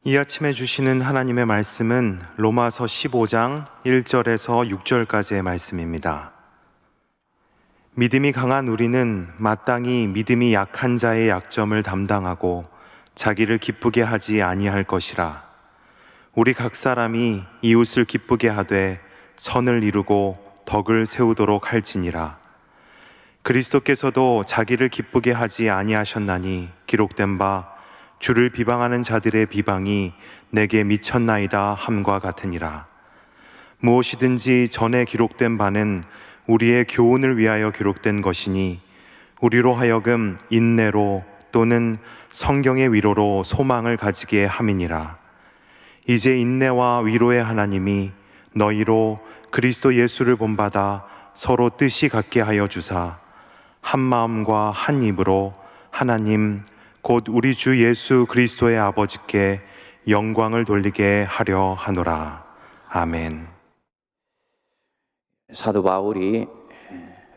이 아침에 주시는 하나님의 말씀은 로마서 15장 1절에서 6절까지의 말씀입니다. 믿음이 강한 우리는 마땅히 믿음이 약한 자의 약점을 담당하고 자기를 기쁘게 하지 아니할 것이라. 우리 각 사람이 이웃을 기쁘게 하되 선을 이루고 덕을 세우도록 할지니라. 그리스도께서도 자기를 기쁘게 하지 아니하셨나니 기록된 바 주를 비방하는 자들의 비방이 내게 미쳤나이다 함과 같으니라. 무엇이든지 전에 기록된 바는 우리의 교훈을 위하여 기록된 것이니 우리로 하여금 인내로 또는 성경의 위로로 소망을 가지게 함이니라. 이제 인내와 위로의 하나님이 너희로 그리스도 예수를 본받아 서로 뜻이 같게 하여 주사 한 마음과 한 입으로 하나님 곧 우리 주 예수 그리스도의 아버지께 영광을 돌리게 하려 하노라. 아멘. 사도 바울이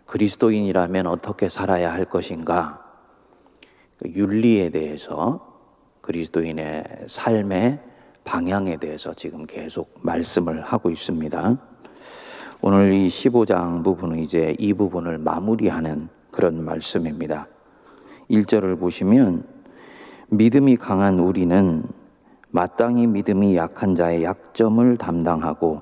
그리스도인이라면 어떻게 살아야 할 것인가, 윤리에 대해서, 그리스도인의 삶의 방향에 대해서 지금 계속 말씀을 하고 있습니다. 오늘 이 15장 부분은 이제 이 부분을 마무리하는 그런 말씀입니다. 1절을 보시면 믿음이 강한 우리는 마땅히 믿음이 약한 자의 약점을 담당하고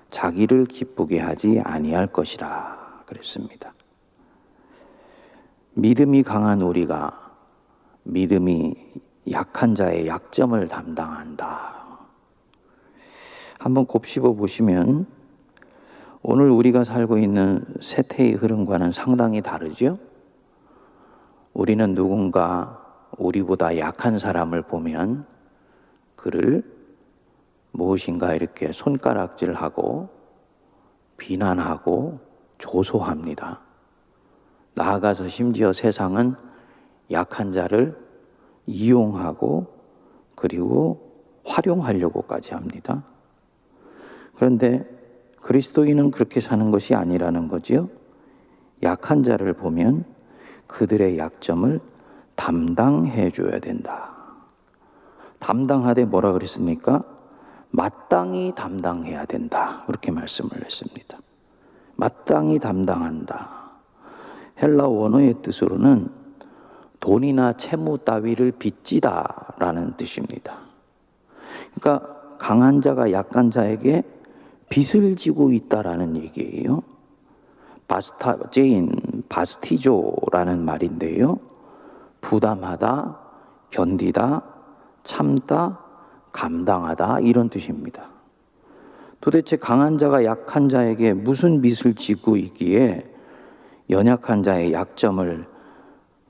자기를 기쁘게 하지 아니할 것이라 그랬습니다. 믿음이 강한 우리가 믿음이 약한 자의 약점을 담당한다. 한번 곱씹어 보시면 오늘 우리가 살고 있는 세태의 흐름과는 상당히 다르죠? 우리는 누군가 우리보다 약한 사람을 보면 그를 무엇인가 이렇게 손가락질하고 비난하고 조소합니다. 나아가서 심지어 세상은 약한 자를 이용하고 그리고 활용하려고까지 합니다. 그런데 그리스도인은 그렇게 사는 것이 아니라는 거지요. 약한 자를 보면 그들의 약점을 담당해 줘야 된다. 담당하되 뭐라 그랬습니까? 마땅히 담당해야 된다. 그렇게 말씀을 했습니다. 마땅히 담당한다. 헬라 원어의 뜻으로는 돈이나 채무 따위를 빚지다 라는 뜻입니다. 그러니까 강한 자가 약한 자에게 빚을 지고 있다라는 얘기예요. 바스티조라는 말인데요. 부담하다, 견디다, 참다, 감당하다 이런 뜻입니다. 도대체 강한 자가 약한 자에게 무슨 빚을 지고 있기에 연약한 자의 약점을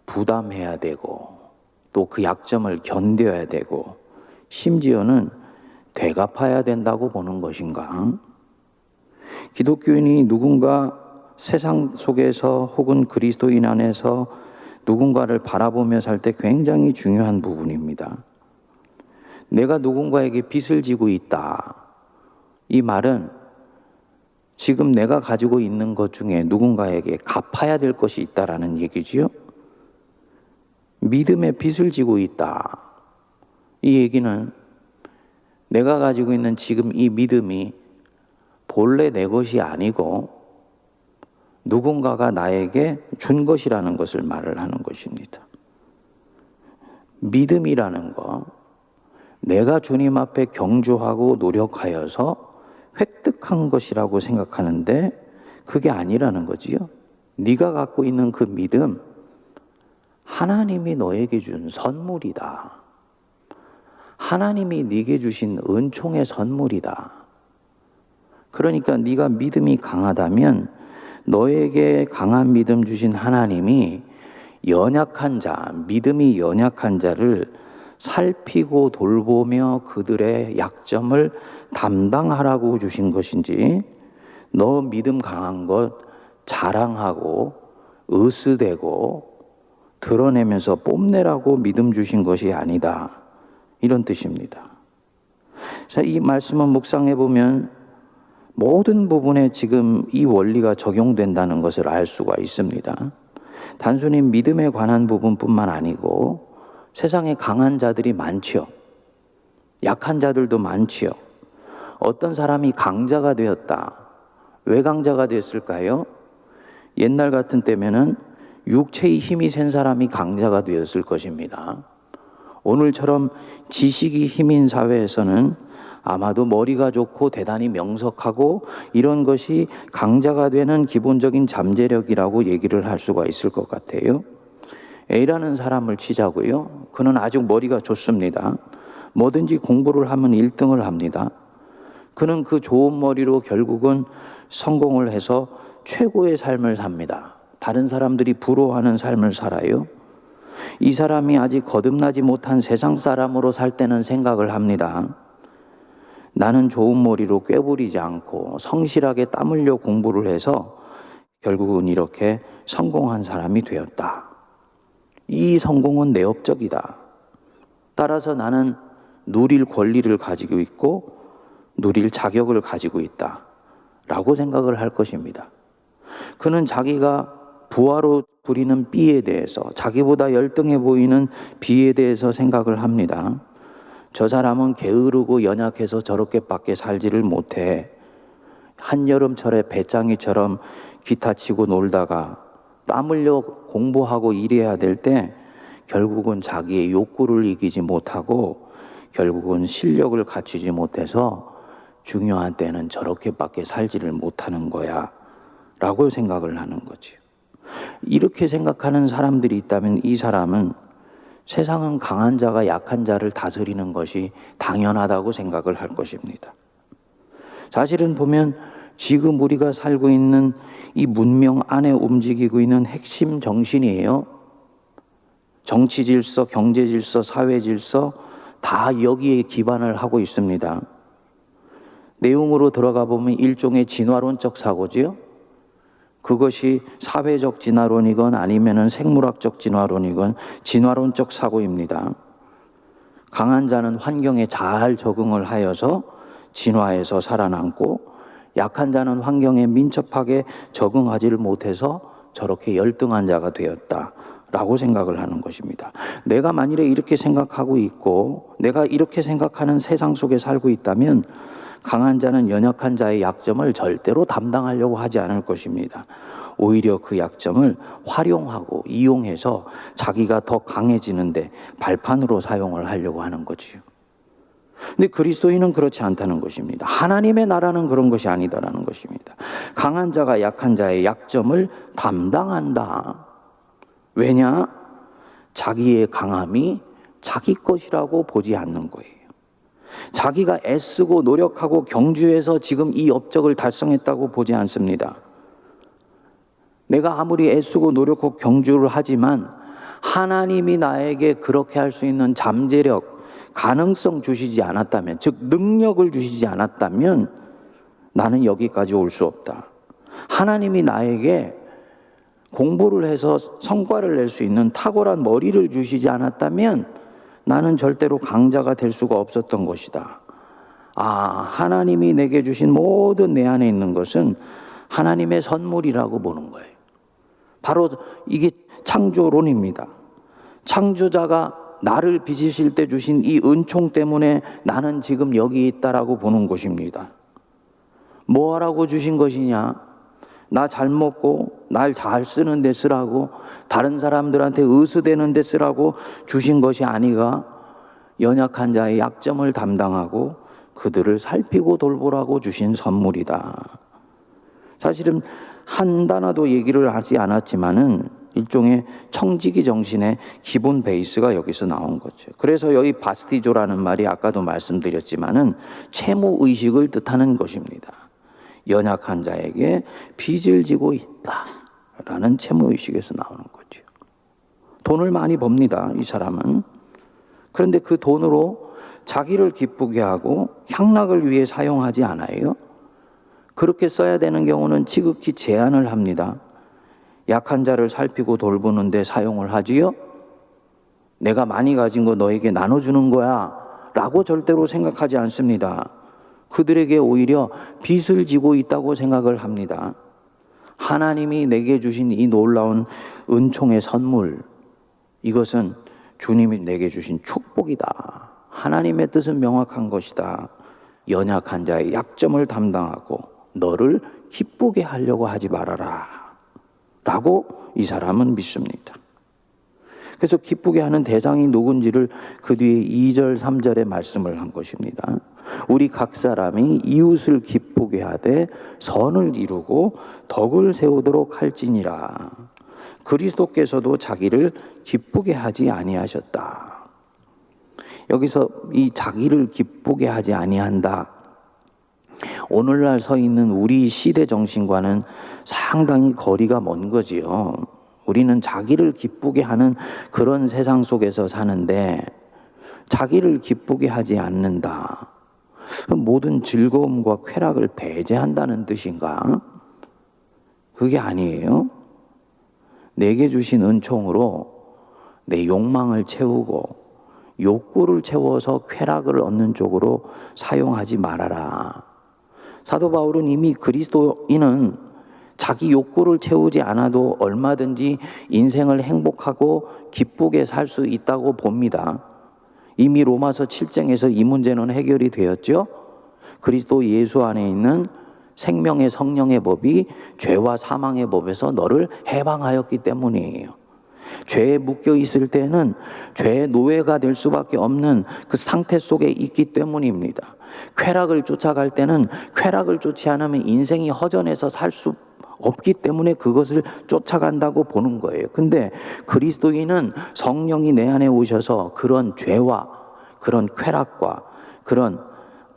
부담해야 되고 또 그 약점을 견뎌야 되고 심지어는 되갚아야 된다고 보는 것인가? 기독교인이 누군가 세상 속에서 혹은 그리스도인 안에서 누군가를 바라보며 살 때 굉장히 중요한 부분입니다. 내가 누군가에게 빚을 지고 있다. 이 말은 지금 내가 가지고 있는 것 중에 누군가에게 갚아야 될 것이 있다라는 얘기지요. 믿음의 빚을 지고 있다. 이 얘기는 내가 가지고 있는 지금 이 믿음이 본래 내 것이 아니고 누군가가 나에게 준 것이라는 것을 말을 하는 것입니다. 믿음이라는 거, 내가 주님 앞에 경주하고 노력하여서 획득한 것이라고 생각하는데 그게 아니라는 거지요. 네가 갖고 있는 그 믿음, 하나님이 너에게 준 선물이다. 하나님이 네게 주신 은총의 선물이다. 그러니까 네가 믿음이 강하다면 너에게 강한 믿음 주신 하나님이 연약한 자, 믿음이 연약한 자를 살피고 돌보며 그들의 약점을 담당하라고 주신 것인지 너 믿음 강한 것 자랑하고 으스대고 드러내면서 뽐내라고 믿음 주신 것이 아니다. 이런 뜻입니다. 자, 이 말씀을 묵상해 보면 모든 부분에 지금 이 원리가 적용된다는 것을 알 수가 있습니다. 단순히 믿음에 관한 부분뿐만 아니고 세상에 강한 자들이 많죠. 약한 자들도 많지요. 어떤 사람이 강자가 되었다. 왜 강자가 됐을까요? 옛날 같은 때면은 육체의 힘이 센 사람이 강자가 되었을 것입니다. 오늘처럼 지식이 힘인 사회에서는 아마도 머리가 좋고 대단히 명석하고 이런 것이 강자가 되는 기본적인 잠재력이라고 얘기를 할 수가 있을 것 같아요. A라는 사람을 치자고요. 그는 아주 머리가 좋습니다. 뭐든지 공부를 하면 1등을 합니다. 그는 그 좋은 머리로 결국은 성공을 해서 최고의 삶을 삽니다. 다른 사람들이 부러워하는 삶을 살아요. 이 사람이 아직 거듭나지 못한 세상 사람으로 살 때는 생각을 합니다. 나는 좋은 머리로 꾀부리지 않고 성실하게 땀 흘려 공부를 해서 결국은 이렇게 성공한 사람이 되었다. 이 성공은 내 업적이다. 따라서 나는 누릴 권리를 가지고 있고 누릴 자격을 가지고 있다. 라고 생각을 할 것입니다. 그는 자기가 부하로 부리는 B에 대해서, 자기보다 열등해 보이는 B에 대해서 생각을 합니다. 저 사람은 게으르고 연약해서 저렇게밖에 살지를 못해. 한여름철에 배짱이처럼 기타 치고 놀다가 땀 흘려 공부하고 일해야 될 때 결국은 자기의 욕구를 이기지 못하고 결국은 실력을 갖추지 못해서 중요한 때는 저렇게밖에 살지를 못하는 거야 라고 생각을 하는 거죠. 이렇게 생각하는 사람들이 있다면 이 사람은 세상은 강한 자가 약한 자를 다스리는 것이 당연하다고 생각을 할 것입니다. 사실은 보면 지금 우리가 살고 있는 이 문명 안에 움직이고 있는 핵심 정신이에요. 정치 질서, 경제 질서, 사회 질서 다 여기에 기반을 하고 있습니다. 내용으로 들어가 보면 일종의 진화론적 사고지요. 그것이 사회적 진화론이건 아니면은 생물학적 진화론이건 진화론적 사고입니다. 강한 자는 환경에 잘 적응을 하여서 진화해서 살아남고 약한 자는 환경에 민첩하게 적응하지를 못해서 저렇게 열등한 자가 되었다. 라고 생각을 하는 것입니다. 내가 만일에 이렇게 생각하고 있고 내가 이렇게 생각하는 세상 속에 살고 있다면 강한 자는 연약한 자의 약점을 절대로 담당하려고 하지 않을 것입니다. 오히려 그 약점을 활용하고 이용해서 자기가 더 강해지는데 발판으로 사용을 하려고 하는 거지요. 근데 그리스도인은 그렇지 않다는 것입니다. 하나님의 나라는 그런 것이 아니다라는 것입니다. 강한 자가 약한 자의 약점을 담당한다. 왜냐? 자기의 강함이 자기 것이라고 보지 않는 거예요. 자기가 애쓰고 노력하고 경주해서 지금 이 업적을 달성했다고 보지 않습니다. 내가 아무리 애쓰고 노력하고 경주를 하지만 하나님이 나에게 그렇게 할 수 있는 잠재력, 가능성 주시지 않았다면, 즉 능력을 주시지 않았다면 나는 여기까지 올 수 없다. 하나님이 나에게 공부를 해서 성과를 낼 수 있는 탁월한 머리를 주시지 않았다면 나는 절대로 강자가 될 수가 없었던 것이다. 하나님이 내게 주신 모든 내 안에 있는 것은 하나님의 선물이라고 보는 거예요. 바로 이게 창조론입니다. 창조자가 나를 빚으실 때 주신 이 은총 때문에 나는 지금 여기 있다라고 보는 것입니다. 뭐 하라고 주신 것이냐? 나 잘 먹고 날 잘 쓰는 데 쓰라고, 다른 사람들한테 의수되는 데 쓰라고 주신 것이 아니가 연약한 자의 약점을 담당하고 그들을 살피고 돌보라고 주신 선물이다. 사실은 한 단어도 얘기를 하지 않았지만은 일종의 청지기 정신의 기본 베이스가 여기서 나온 거죠. 그래서 여기 바스티조라는 말이 아까도 말씀드렸지만은 채무 의식을 뜻하는 것입니다. 연약한 자에게 빚을 지고 있다라는 채무 의식에서 나오는 거죠. 돈을 많이 법니다, 이 사람은. 그런데 그 돈으로 자기를 기쁘게 하고 향락을 위해 사용하지 않아요. 그렇게 써야 되는 경우는 지극히 제한을 합니다. 약한 자를 살피고 돌보는데 사용을 하지요. 내가 많이 가진 거 너에게 나눠주는 거야 라고 절대로 생각하지 않습니다. 그들에게 오히려 빚을 지고 있다고 생각을 합니다. 하나님이 내게 주신 이 놀라운 은총의 선물, 이것은 주님이 내게 주신 축복이다. 하나님의 뜻은 명확한 것이다. 연약한 자의 약점을 담당하고 너를 기쁘게 하려고 하지 말아라 라고 이 사람은 믿습니다. 그래서 기쁘게 하는 대상이 누군지를 그 뒤에 2절 3절에 말씀을 한 것입니다. 우리 각 사람이 이웃을 기쁘게 하되 선을 이루고 덕을 세우도록 할지니라. 그리스도께서도 자기를 기쁘게 하지 아니하셨다. 여기서 이 자기를 기쁘게 하지 아니한다, 오늘날 서 있는 우리 시대 정신과는 상당히 거리가 먼 거지요. 우리는 자기를 기쁘게 하는 그런 세상 속에서 사는데 자기를 기쁘게 하지 않는다, 모든 즐거움과 쾌락을 배제한다는 뜻인가? 그게 아니에요. 내게 주신 은총으로 내 욕망을 채우고 욕구를 채워서 쾌락을 얻는 쪽으로 사용하지 말아라. 사도 바울은 이미 그리스도인은 자기 욕구를 채우지 않아도 얼마든지 인생을 행복하고 기쁘게 살 수 있다고 봅니다. 이미 로마서 7장에서 이 문제는 해결이 되었죠. 그리스도 예수 안에 있는 생명의 성령의 법이 죄와 사망의 법에서 너를 해방하였기 때문이에요. 죄에 묶여 있을 때는 죄의 노예가 될 수밖에 없는 그 상태 속에 있기 때문입니다. 쾌락을 쫓아갈 때는 쾌락을 쫓지 않으면 인생이 허전해서 살 수 없기 때문에 그것을 쫓아간다고 보는 거예요. 근데 그리스도인은 성령이 내 안에 오셔서 그런 죄와 그런 쾌락과 그런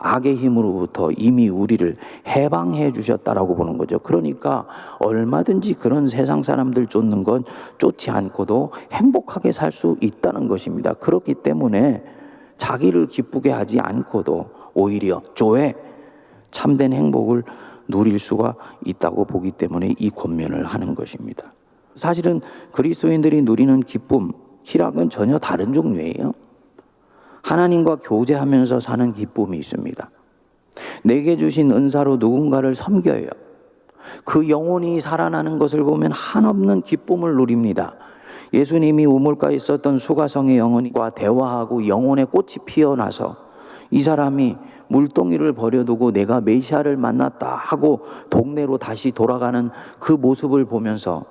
악의 힘으로부터 이미 우리를 해방해 주셨다라고 보는 거죠. 그러니까 얼마든지 그런 세상 사람들 쫓는 건 쫓지 않고도 행복하게 살 수 있다는 것입니다. 그렇기 때문에 자기를 기쁘게 하지 않고도 오히려 조에 참된 행복을 누릴 수가 있다고 보기 때문에 이 권면을 하는 것입니다. 사실은 그리스도인들이 누리는 기쁨, 희락은 전혀 다른 종류예요. 하나님과 교제하면서 사는 기쁨이 있습니다. 내게 주신 은사로 누군가를 섬겨요. 그 영혼이 살아나는 것을 보면 한없는 기쁨을 누립니다. 예수님이 우물가에 있었던 수가성의 영혼과 대화하고 영혼의 꽃이 피어나서 이 사람이 물동이를 버려두고 내가 메시아를 만났다 하고 동네로 다시 돌아가는 그 모습을 보면서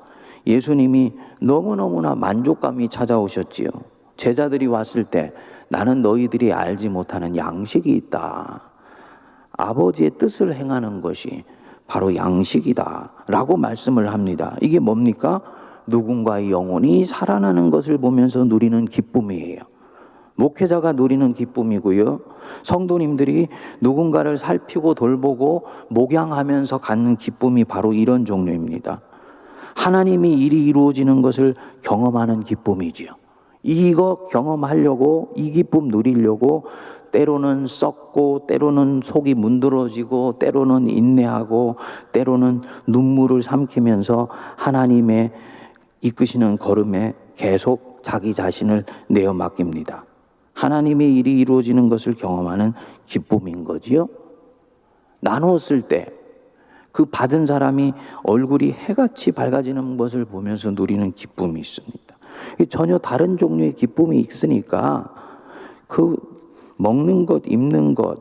예수님이 너무너무나 만족감이 찾아오셨지요. 제자들이 왔을 때 나는 너희들이 알지 못하는 양식이 있다. 아버지의 뜻을 행하는 것이 바로 양식이다 라고 말씀을 합니다. 이게 뭡니까? 누군가의 영혼이 살아나는 것을 보면서 누리는 기쁨이에요. 목회자가 누리는 기쁨이고요. 성도님들이 누군가를 살피고 돌보고 목양하면서 갖는 기쁨이 바로 이런 종류입니다. 하나님이 일이 이루어지는 것을 경험하는 기쁨이지요. 이거 경험하려고, 이 기쁨 누리려고 때로는 썩고 때로는 속이 문드러지고 때로는 인내하고 때로는 눈물을 삼키면서 하나님의 이끄시는 걸음에 계속 자기 자신을 내어 맡깁니다. 하나님의 일이 이루어지는 것을 경험하는 기쁨인 거지요. 나누었을 때 그 받은 사람이 얼굴이 해같이 밝아지는 것을 보면서 누리는 기쁨이 있습니다. 전혀 다른 종류의 기쁨이 있으니까 그 먹는 것, 입는 것,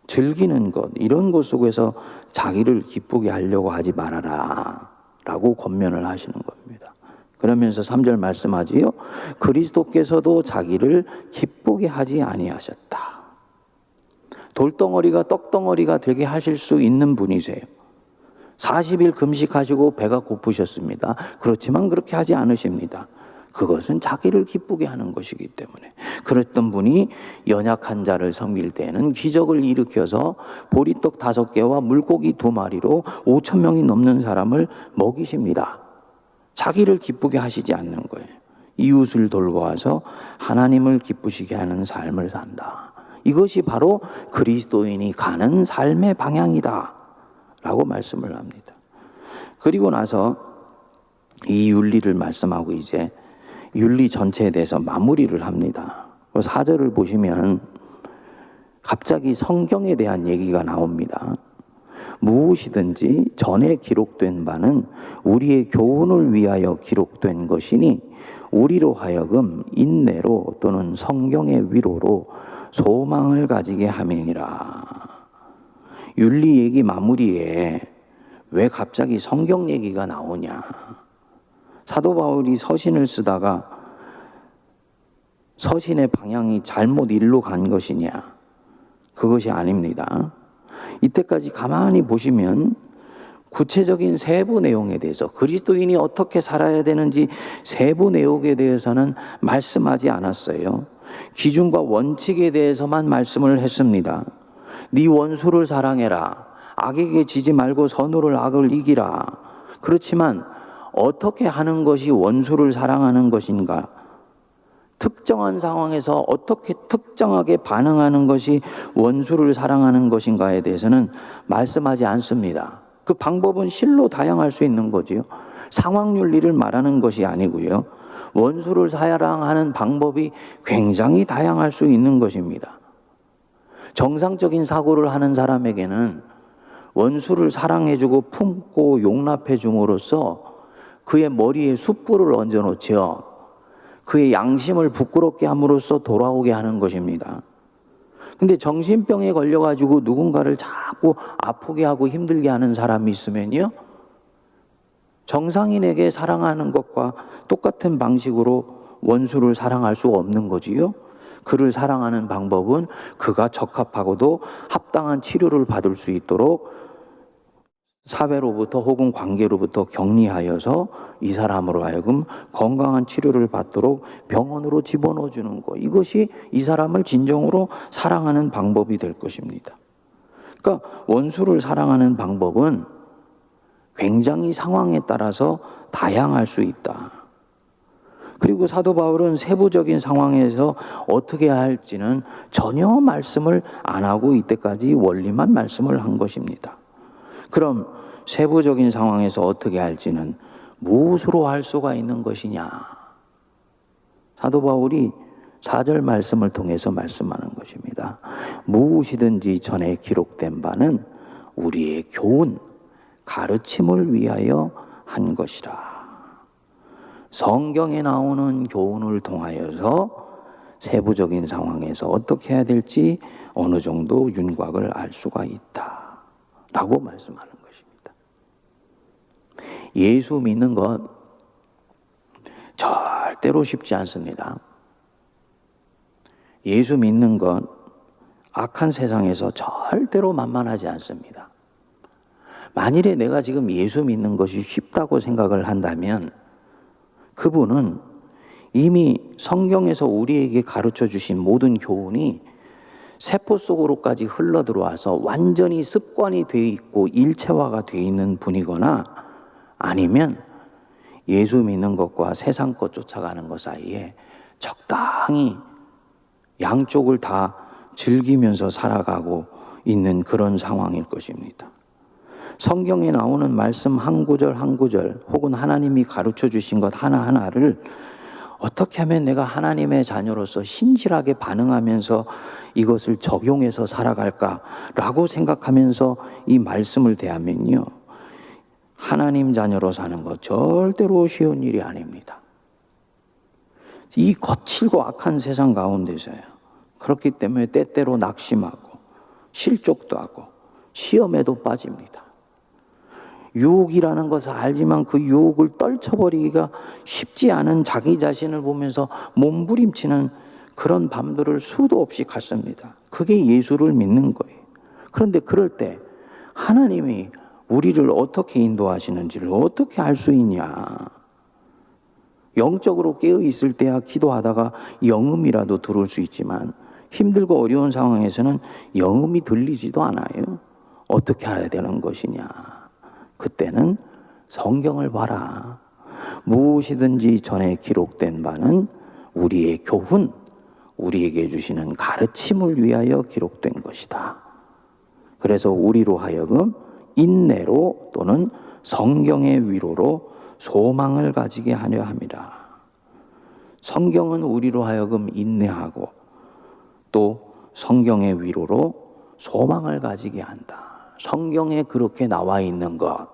즐기는 것 이런 것 속에서 자기를 기쁘게 하려고 하지 말아라 라고 권면을 하시는 겁니다. 그러면서 3절 말씀하지요. 그리스도께서도 자기를 기쁘게 하지 아니하셨다. 돌덩어리가 떡덩어리가 되게 하실 수 있는 분이세요. 40일 금식하시고 배가 고프셨습니다. 그렇지만 그렇게 하지 않으십니다. 그것은 자기를 기쁘게 하는 것이기 때문에. 그랬던 분이 연약한 자를 섬길 때에는 기적을 일으켜서 보리떡 5개와 물고기 2마리로 5,000명이 넘는 사람을 먹이십니다. 자기를 기쁘게 하시지 않는 거예요. 이웃을 돌보아서 하나님을 기쁘시게 하는 삶을 산다. 이것이 바로 그리스도인이 가는 삶의 방향이다 라고 말씀을 합니다. 그리고 나서 이 윤리를 말씀하고 이제 윤리 전체에 대해서 마무리를 합니다. 4절을 보시면 갑자기 성경에 대한 얘기가 나옵니다. 무엇이든지 전에 기록된 바는 우리의 교훈을 위하여 기록된 것이니 우리로 하여금 인내로 또는 성경의 위로로 소망을 가지게 함이니라. 윤리 얘기 마무리에 왜 갑자기 성경 얘기가 나오냐? 사도 바울이 서신을 쓰다가 서신의 방향이 잘못 일로 간 것이냐? 그것이 아닙니다. 이때까지 가만히 보시면 구체적인 세부 내용에 대해서, 그리스도인이 어떻게 살아야 되는지 세부 내용에 대해서는 말씀하지 않았어요. 기준과 원칙에 대해서만 말씀을 했습니다. 네 원수를 사랑해라. 악에게 지지 말고 선으로 악을 이기라. 그렇지만 어떻게 하는 것이 원수를 사랑하는 것인가? 특정한 상황에서 어떻게 특정하게 반응하는 것이 원수를 사랑하는 것인가에 대해서는 말씀하지 않습니다. 그 방법은 실로 다양할 수 있는 거지요. 상황 윤리를 말하는 것이 아니고요. 원수를 사랑하는 방법이 굉장히 다양할 수 있는 것입니다. 정상적인 사고를 하는 사람에게는 원수를 사랑해주고 품고 용납해 줌으로써 그의 머리에 숯불을 얹어놓지요. 그의 양심을 부끄럽게 함으로써 돌아오게 하는 것입니다. 근데 정신병에 걸려가지고 누군가를 자꾸 아프게 하고 힘들게 하는 사람이 있으면요, 정상인에게 사랑하는 것과 똑같은 방식으로 원수를 사랑할 수 없는 거지요. 그를 사랑하는 방법은 그가 적합하고도 합당한 치료를 받을 수 있도록 사회로부터 혹은 관계로부터 격리하여서 이 사람으로 하여금 건강한 치료를 받도록 병원으로 집어넣어 주는 것, 이것이 이 사람을 진정으로 사랑하는 방법이 될 것입니다. 그러니까 원수를 사랑하는 방법은 굉장히 상황에 따라서 다양할 수 있다. 그리고 사도 바울은 세부적인 상황에서 어떻게 할지는 전혀 말씀을 안 하고 이때까지 원리만 말씀을 한 것입니다. 그럼 세부적인 상황에서 어떻게 할지는 무엇으로 할 수가 있는 것이냐? 사도 바울이 4절 말씀을 통해서 말씀하는 것입니다. 무엇이든지 전에 기록된 바는 우리의 교훈, 가르침을 위하여 한 것이라. 성경에 나오는 교훈을 통하여서 세부적인 상황에서 어떻게 해야 될지 어느 정도 윤곽을 알 수가 있다 라고 말씀하는 것입니다. 예수 믿는 것 절대로 쉽지 않습니다. 예수 믿는 것 악한 세상에서 절대로 만만하지 않습니다. 만일에 내가 지금 예수 믿는 것이 쉽다고 생각을 한다면 그분은 이미 성경에서 우리에게 가르쳐 주신 모든 교훈이 세포 속으로까지 흘러 들어와서 완전히 습관이 되어 있고 일체화가 되어 있는 분이거나 아니면 예수 믿는 것과 세상 것 쫓아가는 것 사이에 적당히 양쪽을 다 즐기면서 살아가고 있는 그런 상황일 것입니다. 성경에 나오는 말씀 한 구절 한 구절 혹은 하나님이 가르쳐 주신 것 하나하나를 어떻게 하면 내가 하나님의 자녀로서 신실하게 반응하면서 이것을 적용해서 살아갈까라고 생각하면서 이 말씀을 대하면요, 하나님 자녀로 사는 것 절대로 쉬운 일이 아닙니다. 이 거칠고 악한 세상 가운데서요. 그렇기 때문에 때때로 낙심하고 실족도 하고 시험에도 빠집니다. 유혹이라는 것을 알지만 그 유혹을 떨쳐버리기가 쉽지 않은 자기 자신을 보면서 몸부림치는 그런 밤들을 수도 없이 갔습니다. 그게 예수를 믿는 거예요. 그런데 그럴 때 하나님이 우리를 어떻게 인도하시는지를 어떻게 알 수 있냐? 영적으로 깨어 있을 때야 기도하다가 영음이라도 들을 수 있지만 힘들고 어려운 상황에서는 영음이 들리지도 않아요. 어떻게 해야 되는 것이냐? 그때는 성경을 봐라. 무엇이든지 전에 기록된 바는 우리의 교훈, 우리에게 주시는 가르침을 위하여 기록된 것이다. 그래서 우리로 하여금 인내로 또는 성경의 위로로 소망을 가지게 하려 함이라. 성경은 우리로 하여금 인내하고 또 성경의 위로로 소망을 가지게 한다. 성경에 그렇게 나와 있는 것,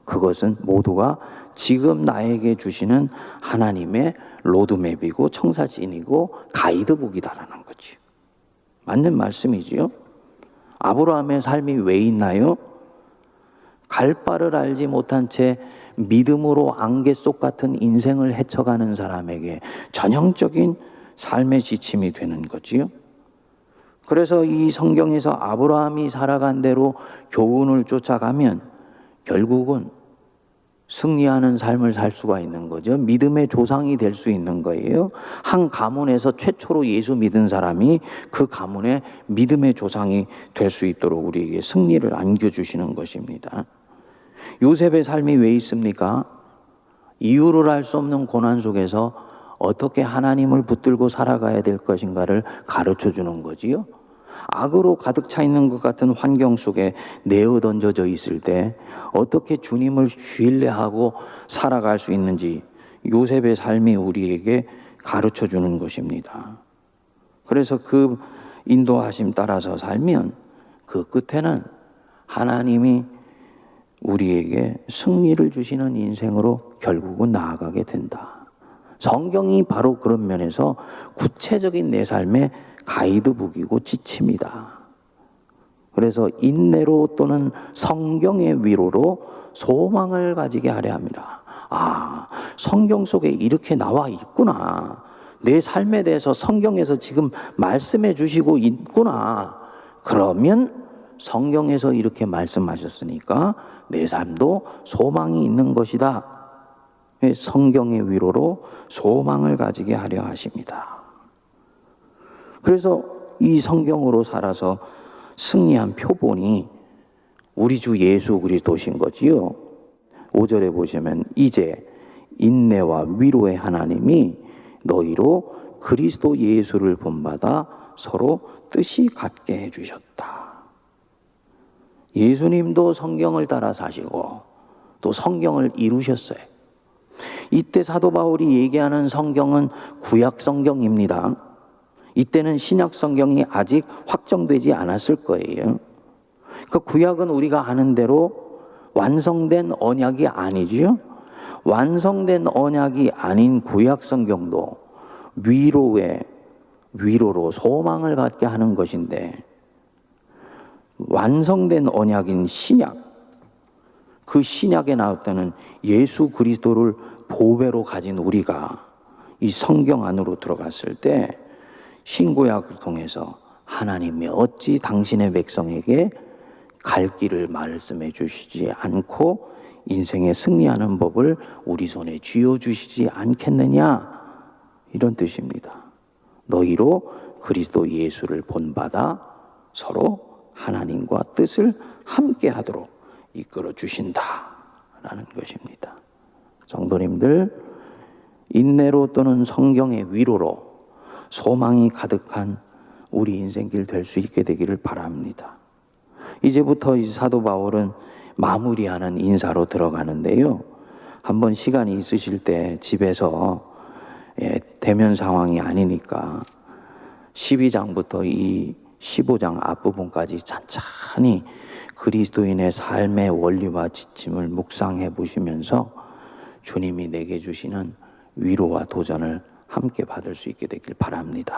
그것은 모두가 지금 나에게 주시는 하나님의 로드맵이고 청사진이고 가이드북이다라는 거지. 맞는 말씀이지요. 아브라함의 삶이 왜 있나요? 갈 바를 알지 못한 채 믿음으로 안개 속 같은 인생을 헤쳐가는 사람에게 전형적인 삶의 지침이 되는 거지요. 그래서 이 성경에서 아브라함이 살아간 대로 교훈을 쫓아가면 결국은 승리하는 삶을 살 수가 있는 거죠. 믿음의 조상이 될 수 있는 거예요. 한 가문에서 최초로 예수 믿은 사람이 그 가문의 믿음의 조상이 될 수 있도록 우리에게 승리를 안겨주시는 것입니다. 요셉의 삶이 왜 있습니까? 이유를 알 수 없는 고난 속에서 어떻게 하나님을 붙들고 살아가야 될 것인가를 가르쳐 주는 거지요. 악으로 가득 차 있는 것 같은 환경 속에 내어 던져져 있을 때 어떻게 주님을 신뢰하고 살아갈 수 있는지 요셉의 삶이 우리에게 가르쳐 주는 것입니다. 그래서 그 인도하심 따라서 살면 그 끝에는 하나님이 우리에게 승리를 주시는 인생으로 결국은 나아가게 된다. 성경이 바로 그런 면에서 구체적인 내 삶의 가이드북이고 지침이다. 그래서 인내로 또는 성경의 위로로 소망을 가지게 하려 합니다. 아, 성경 속에 이렇게 나와 있구나. 내 삶에 대해서 성경에서 지금 말씀해 주시고 있구나. 그러면 성경에서 이렇게 말씀하셨으니까 내 삶도 소망이 있는 것이다. 성경의 위로로 소망을 가지게 하려 하십니다. 그래서 이 성경으로 살아서 승리한 표본이 우리 주 예수 그리스도신 거지요. 5절에 보시면 이제 인내와 위로의 하나님이 너희로 그리스도 예수를 본받아 서로 뜻이 같게 해주셨다. 예수님도 성경을 따라 사시고 또 성경을 이루셨어요. 이때 사도 바울이 얘기하는 성경은 구약 성경입니다. 이때는 신약 성경이 아직 확정되지 않았을 거예요. 그 구약은 우리가 아는 대로 완성된 언약이 아니지요. 완성된 언약이 아닌 구약 성경도 위로로 소망을 갖게 하는 것인데 완성된 언약인 신약, 그 신약에 나왔다는 예수 그리스도를 보배로 가진 우리가 이 성경 안으로 들어갔을 때 신구약을 통해서 하나님이 어찌 당신의 백성에게 갈 길을 말씀해 주시지 않고 인생에 승리하는 법을 우리 손에 쥐어주시지 않겠느냐, 이런 뜻입니다. 너희로 그리스도 예수를 본받아 서로 하나님과 뜻을 함께 하도록 이끌어 주신다라는 것입니다. 성도님들, 인내로 또는 성경의 위로로 소망이 가득한 우리 인생길 될 수 있게 되기를 바랍니다. 이제부터 이 사도 바울은 마무리하는 인사로 들어가는데요. 한번 시간이 있으실 때 집에서 대면 상황이 아니니까 12장부터 이 15장 앞부분까지 찬찬히 그리스도인의 삶의 원리와 지침을 묵상해 보시면서 주님이 내게 주시는 위로와 도전을 함께 받을 수 있게 되길 바랍니다.